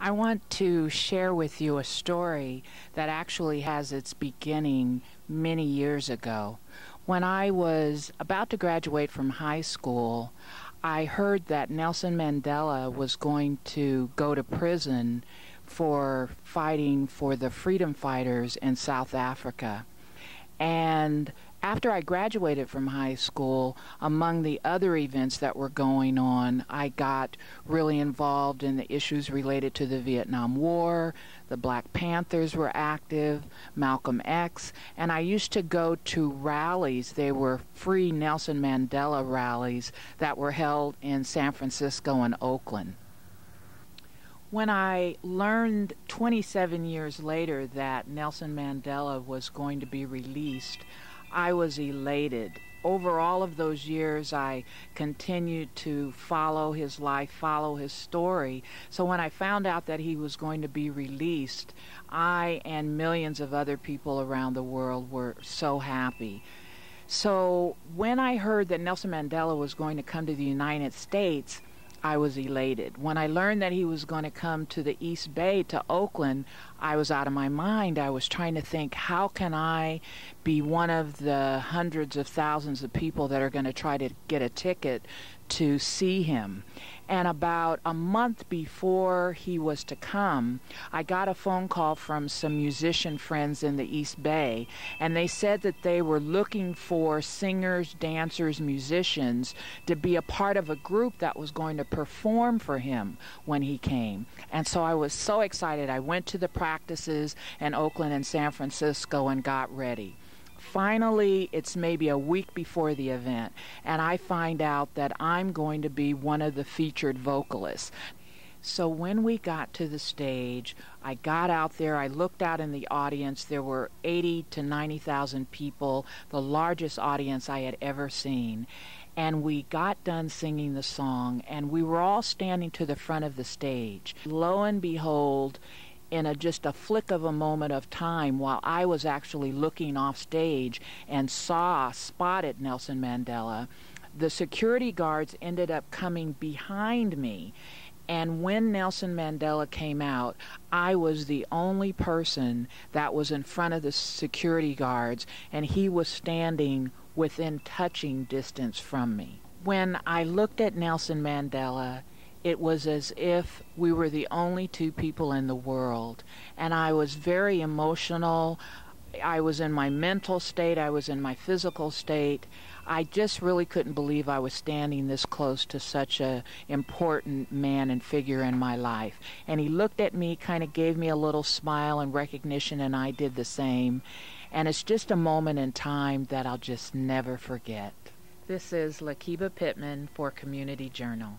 I want to share with you a story that actually has its beginning many years ago. When I was about to graduate from high school, I heard that Nelson Mandela was going to go to prison for fighting for the freedom fighters in South Africa. And after I graduated from high school, among the other events that were going on, I got really involved in the issues related to the Vietnam War. The Black Panthers were active, Malcolm X, and I used to go to rallies. They were free Nelson Mandela rallies that were held in San Francisco and Oakland. When I learned 27 years later that Nelson Mandela was going to be released, I was elated. Over all of those years, I continued to follow his life, follow his story. So when I found out that he was going to be released, I and millions of other people around the world were so happy. So when I heard that Nelson Mandela was going to come to the United States, I was elated. When I learned that he was going to come to the East Bay, to Oakland, I was out of my mind. I was trying to think, how can I be one of the hundreds of thousands of people that are going to try to get a ticket to see him? And about a month before he was to come, I got a phone call from some musician friends in the East Bay, and they said that they were looking for singers, dancers, musicians to be a part of a group that was going to perform for him when he came. And so I was so excited. I went to the practices in Oakland and San Francisco and got ready. Finally, it's maybe a week before the event, and I find out that I'm going to be one of the featured vocalists. So when we got to the stage, I got out there, I looked out in the audience. There were 80 to 90,000 people, the largest audience I had ever seen. And we got done singing the song, and we were all standing to the front of the stage. Lo and behold, in just a flick of a moment of time, while I was actually looking off stage and spotted Nelson Mandela, the security guards ended up coming behind me. And when Nelson Mandela came out, I was the only person that was in front of the security guards, and he was standing within touching distance from me. When I looked at Nelson Mandela, it was as if we were the only two people in the world, and I was very emotional. I was in my mental state, I was in my physical state. I just really couldn't believe I was standing this close to such an important man and figure in my life. And he looked at me, kind of gave me a little smile and recognition, and I did the same. And it's just a moment in time that I'll just never forget. This is Lakiba Pittman for Community Journal.